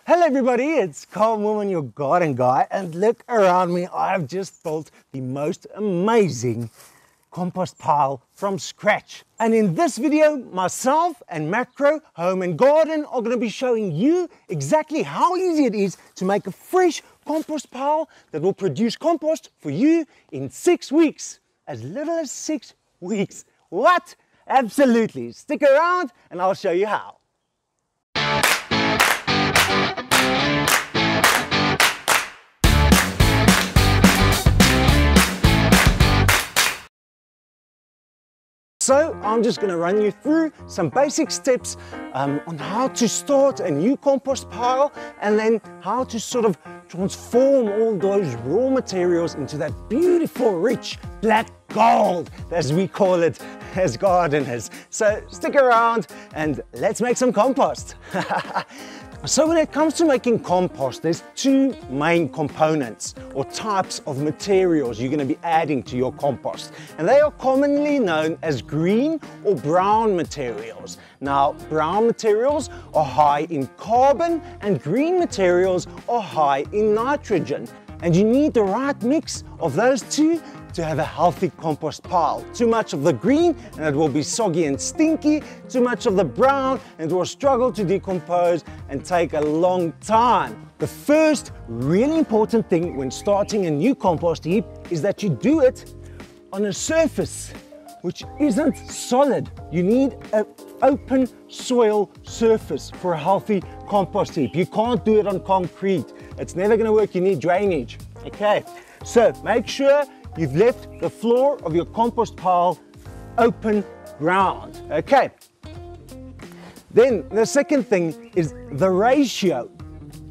Hello everybody, it's Calm Woman, your garden guy, and look around me. I've just built the most amazing compost pile from scratch. And in this video, myself and Makhro Home and Garden are going to be showing you exactly how easy it is to make a fresh compost pile that will produce compost for you in 6 weeks. As little as 6 weeks. What? Absolutely. Stick around and I'll show you how. So I'm just going to run you through some basic steps on how to start a new compost pile, and then how to sort of transform all those raw materials into that beautiful, rich black gold, as we call it as gardeners. So stick around and let's make some compost. So when it comes to making compost, there's two main components or types of materials you're going to be adding to your compost. And they are commonly known as green or brown materials. Now, brown materials are high in carbon and green materials are high in nitrogen. And you need the right mix of those two to have a healthy compost pile. Too much of the green and it will be soggy and stinky. Too much of the brown and it will struggle to decompose and take a long time. The first really important thing when starting a new compost heap is that you do it on a surface which isn't solid. You need an open soil surface for a healthy compost heap. You can't do it on concrete. It's never gonna work. You need drainage. Okay, so make sure you've left the floor of your compost pile open ground. Okay. Then the second thing is the ratio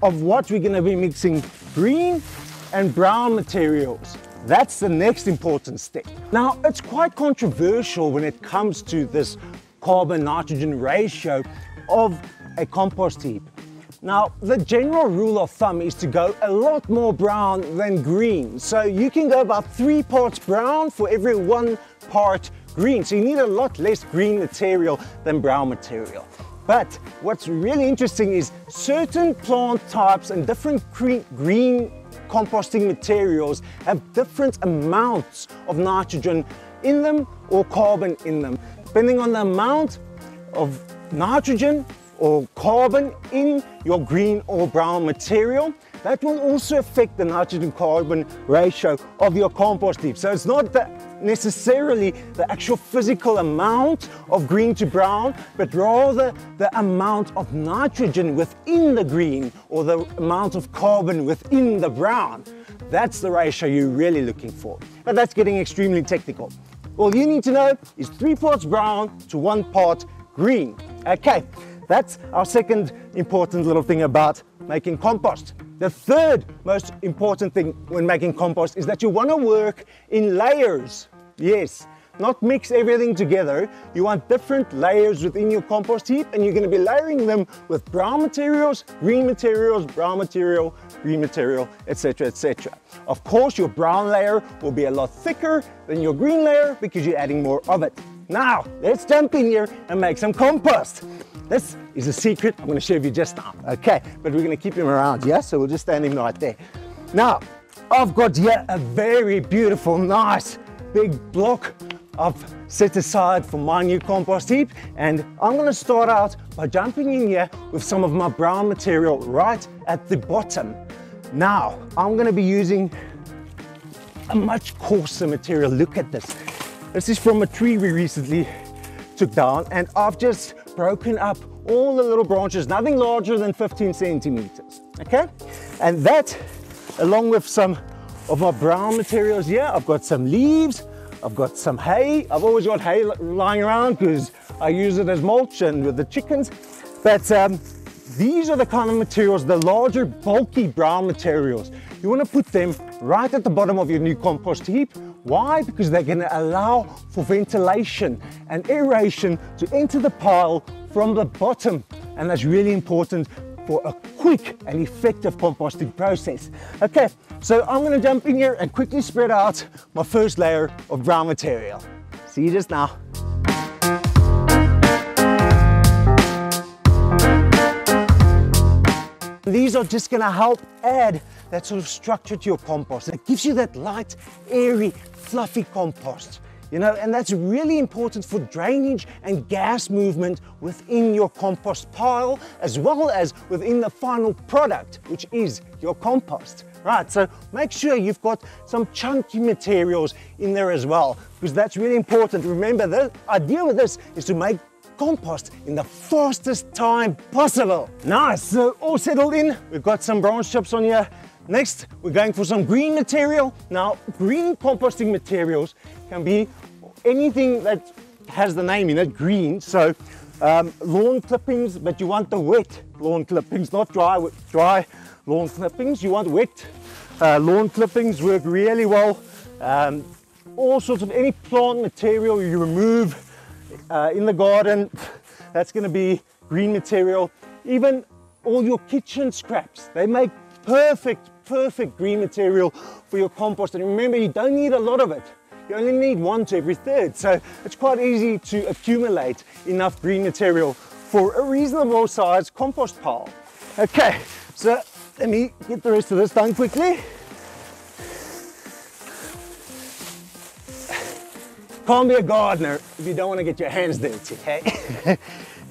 of what we're going to be mixing green and brown materials. That's the next important step. Now, it's quite controversial when it comes to this carbon-nitrogen ratio of a compost heap. Now, the general rule of thumb is to go a lot more brown than green. So you can go about 3 parts brown for every 1 part green. So you need a lot less green material than brown material. But what's really interesting is certain plant types and different green composting materials have different amounts of nitrogen in them or carbon in them. Depending on the amount of nitrogen or carbon in your green or brown material, that will also affect the nitrogen-carbon ratio of your compost heap. So it's not necessarily the actual physical amount of green to brown, but rather the amount of nitrogen within the green or the amount of carbon within the brown. That's the ratio you're really looking for. But that's getting extremely technical. All you need to know is 3 parts brown to 1 part green. Okay. That's our second important little thing about making compost. The third most important thing when making compost is that you want to work in layers. Yes, not mix everything together. You want different layers within your compost heap, and you're going to be layering them with brown materials, brown material, green material, etc., etc. Of course, your brown layer will be a lot thicker than your green layer because you're adding more of it. Now, let's jump in here and make some compost. This is a secret I'm going to show you just now, okay? But we're going to keep him around, yeah? So we'll just stand him right there. Now, I've got here a very beautiful, nice, big block I've set aside for my new compost heap. And I'm going to start out by jumping in here with some of my brown material right at the bottom. Now, I'm going to be using a much coarser material. Look at this. This is from a tree we recently took down, and I've just broken up all the little branches, nothing larger than 15 centimeters, okay? And that, along with some of my brown materials here, I've got some leaves, I've got some hay. I've always got hay lying around because I use it as mulch and with the chickens. But these are the kind of materials, the larger, bulky brown materials. You want to put them right at the bottom of your new compost heap. Why? Because they're going to allow for ventilation and aeration to enter the pile from the bottom. And that's really important for a quick and effective composting process. Okay, so I'm going to jump in here and quickly spread out my first layer of brown material. See you just now. these are just going to help add that sort of structure to your compost. It gives you that light, airy, fluffy compost. You know, and that's really important for drainage and gas movement within your compost pile, as well as within the final product, which is your compost. Right, so make sure you've got some chunky materials in there as well, because that's really important. Remember, the idea with this is to make compost in the fastest time possible. Nice, so all settled in. We've got some branch chips on here. Next, we're going for some green material. Now, green composting materials can be anything that has the name in it, green. So lawn clippings, but you want the wet lawn clippings, not dry lawn clippings. You want wet lawn clippings, work really well. All sorts of any plant material you remove in the garden, that's going to be green material. Even all your kitchen scraps, they make perfect green material for your compost. And remember, you don't need a lot of it. You only need 1 to every 3rd. So it's quite easy to accumulate enough green material for a reasonable sized compost pile. Okay, so let me get the rest of this done quickly. Can't be a gardener if you don't want to get your hands dirty, okay?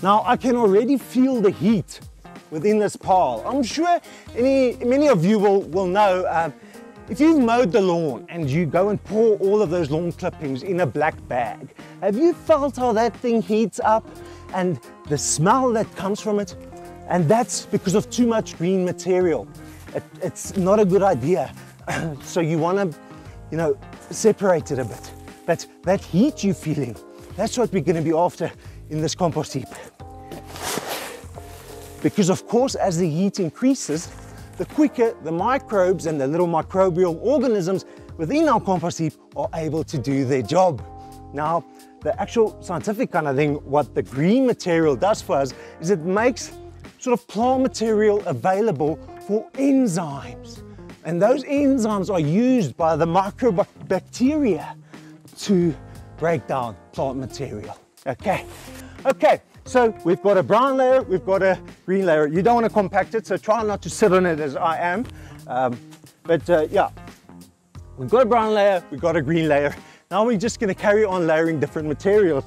Now I can already feel the heat within this pile. I'm sure many of you will know, if you've mowed the lawn and you go and pour all of those lawn clippings in a black bag, have you felt how that thing heats up and the smell that comes from it? And that's because of too much green material. It's not a good idea. So you want to, separate it a bit. But that heat you're feeling, that's what we're going to be after in this compost heap. Because of course, as the heat increases, the quicker the microbes and the little microbial organisms within our compost heap are able to do their job. Now, the actual scientific kind of thing, what the green material does for us is it makes sort of plant material available for enzymes. And those enzymes are used by the microbacteria to break down plant material. Okay, so we've got a brown layer, we've got a green layer. You don't want to compact it, so try not to sit on it as I am. Yeah, we've got a brown layer, we've got a green layer. Now we're just going to carry on layering different materials.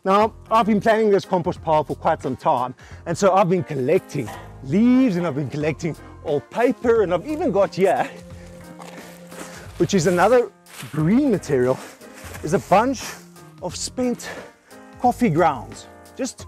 Now, I've been planning this compost pile for quite some time, and so I've been collecting leaves and I've been collecting old paper, and I've even got here, which is another green material, is a bunch of spent coffee grounds, just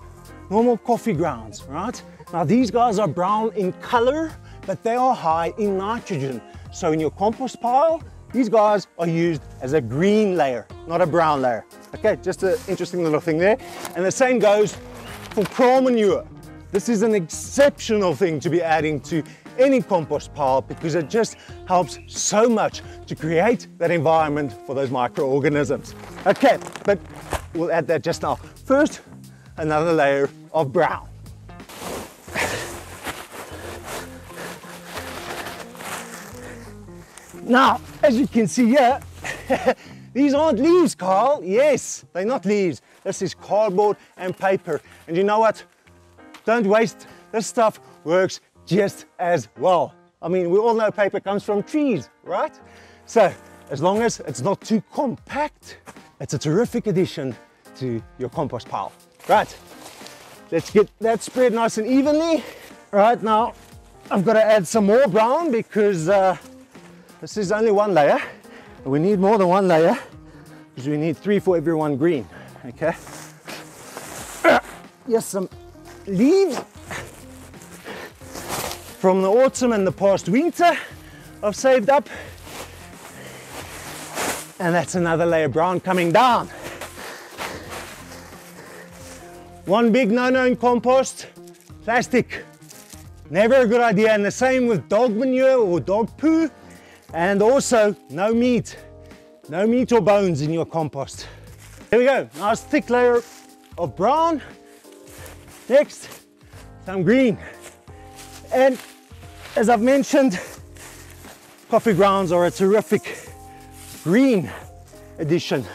normal coffee grounds, right? Now these guys are brown in color, but they are high in nitrogen. So in your compost pile, these guys are used as a green layer, not a brown layer. Okay, just an interesting little thing there. And the same goes for plant manure. This is an exceptional thing to be adding to any compost pile because it just helps so much to create that environment for those microorganisms. Okay, but we'll add that just now. First, another layer of brown. Now, as you can see here, these aren't leaves, Carl. Yes, they're not leaves. This is cardboard and paper. And you know what? Don't waste. This stuff works just as well. I mean, we all know paper comes from trees, right? So, as long as it's not too compact, it's a terrific addition to your compost pile. Right, let's get that spread nice and evenly. Right, now I've got to add some more brown because this is only one layer. We need more than one layer because we need 3 for every one green, okay? Yes, some leaves from the autumn and the past winter I've saved up. And that's another layer of brown coming down. One big no-no in compost, plastic. Never a good idea, and the same with dog manure or dog poo. And also, no meat or bones in your compost. There we go, nice thick layer of brown. Next, some green. And as I've mentioned, coffee grounds are a terrific green addition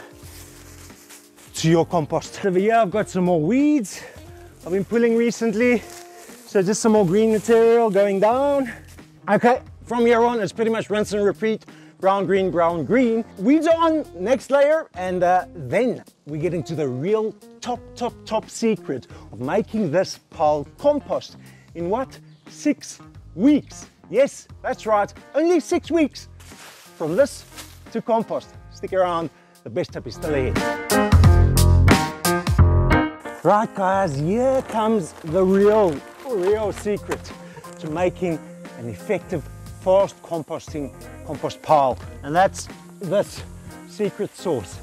to your compost. Over here I've got some more weeds I've been pulling recently. So just some more green material going down. Okay, from here on, it's pretty much rinse and repeat. Brown, green. Weeds are on, next layer, and then we get into the real top secret of making this pile compost. In what? 6 weeks. Yes, that's right, only 6 weeks. From this to compost. Stick around, the best tip is still ahead. Right guys, here comes the real secret to making an effective, fast composting compost pile. And that's this secret sauce.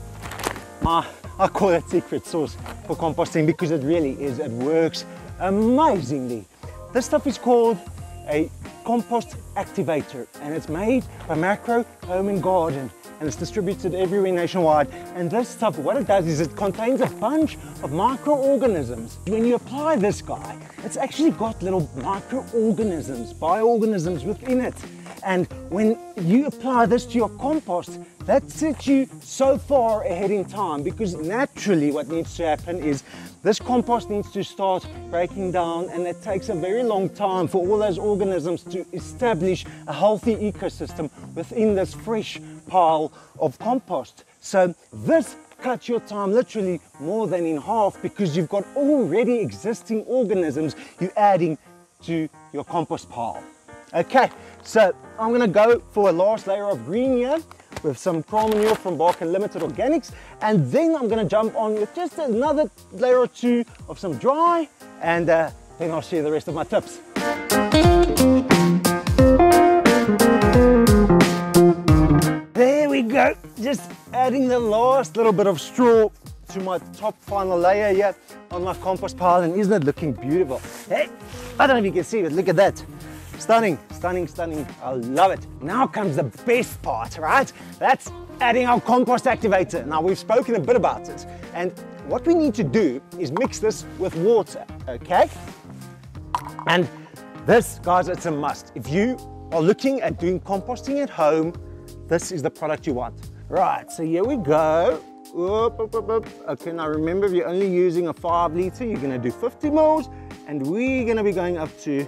I call it secret sauce for composting because it really is, it works amazingly. This stuff is called a compost activator, and it's made by Makhro Home and Garden, and it's distributed everywhere nationwide. And this stuff, what it does is it contains a bunch of microorganisms. When you apply this guy, it's actually got little microorganisms, bioorganisms within it. And when you apply this to your compost, that sets you so far ahead in time, because naturally what needs to happen is this compost needs to start breaking down, and it takes a very long time for all those organisms to establish a healthy ecosystem within this fresh pile of compost. So this cuts your time literally more than in half, because you've got already existing organisms you're adding to your compost pile. Okay, so I'm gonna go for a last layer of green here with some cow manure from Bark and Limited Organics, and then I'm gonna jump on with just another layer or two of some dry, and then I'll share the rest of my tips. There we go, just adding the last little bit of straw to my top final layer here on my compost pile, and isn't it looking beautiful? Hey, I don't know if you can see, but look at that. Stunning, stunning, stunning. I love it. Now comes the best part, right? That's adding our compost activator. Now we've spoken a bit about it, and what we need to do is mix this with water, okay? And this, guys, it's a must. If you are looking at doing composting at home, this is the product you want. Right, so here we go. Okay, now remember, if you're only using a 5 litre, you're gonna do 50 mils, and we're gonna be going up to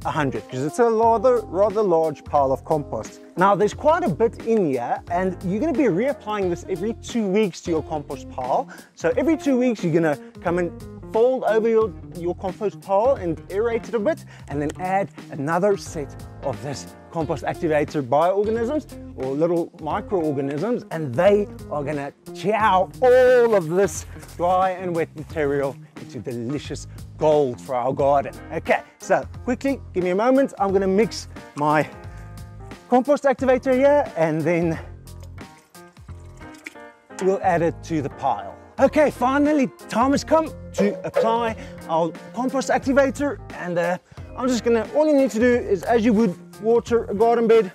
100, because it's a rather large pile of compost. Now there's quite a bit in here, and you're going to be reapplying this every 2 weeks to your compost pile. So every 2 weeks you're going to come and fold over your compost pile and aerate it a bit, and then add another set of this compost activator bioorganisms, or little microorganisms, and they are going to chow all of this dry and wet material into delicious gold for our garden. Okay, so quickly, give me a moment. I'm going to mix my compost activator here, and then we'll add it to the pile. Okay, finally, time has come to apply our compost activator, and I'm just gonna, all you need to do is, as you would water a garden bed,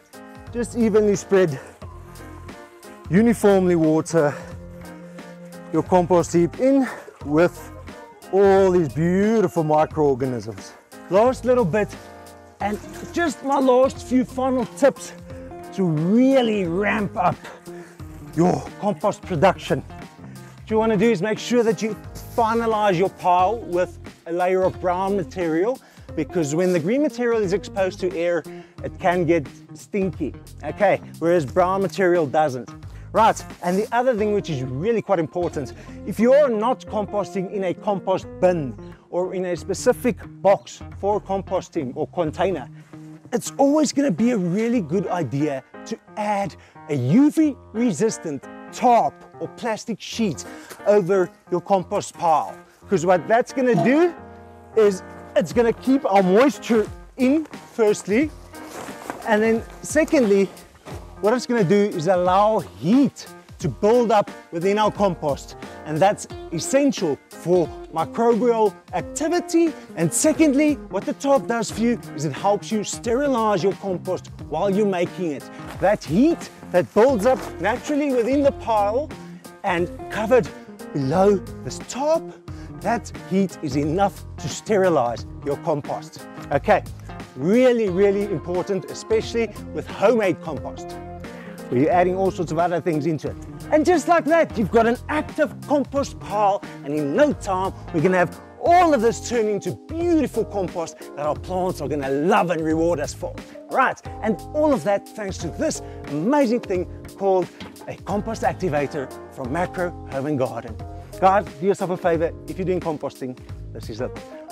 just evenly spread, uniformly water your compost heap in with all these beautiful microorganisms. Last little bit, and just my last few final tips to really ramp up your compost production. What you want to do is make sure that you finalize your pile with a layer of brown material, because when the green material is exposed to air, it can get stinky, okay, whereas brown material doesn't. Right, and the other thing which is really quite important, if you're not composting in a compost bin or in a specific box for composting or container, it's always going to be a really good idea to add a UV resistant tarp or plastic sheet over your compost pile, because what that's going to do is it's going to keep our moisture in, firstly, and then secondly, what it's going to do is allow heat to build up within our compost, and that's essential for microbial activity. And secondly, what the tarp does for you is it helps you sterilize your compost while you're making it. That heat that builds up naturally within the pile and covered below this tarp, that heat is enough to sterilize your compost. Okay, really, really important, especially with homemade compost, where you're adding all sorts of other things into it. And just like that, you've got an active compost pile, and in no time, we're gonna have all of this turn into beautiful compost that our plants are going to love and reward us for. Right, and all of that thanks to this amazing thing called a compost activator from Makhro Home and Garden. Guys, do yourself a favor, if you're doing composting, this is it.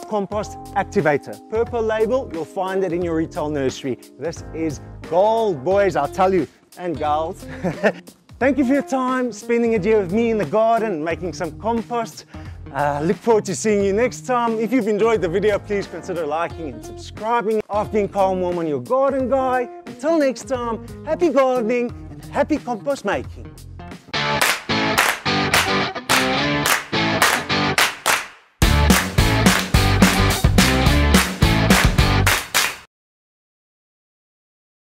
Compost activator. Purple label, you'll find it in your retail nursery. This is gold, boys, I'll tell you, and girls. Thank you for your time spending a day with me in the garden, making some compost. Look forward to seeing you next time. If you've enjoyed the video, please consider liking and subscribing. I've been Calm Woman, your garden guy. Until next time, happy gardening and happy compost making.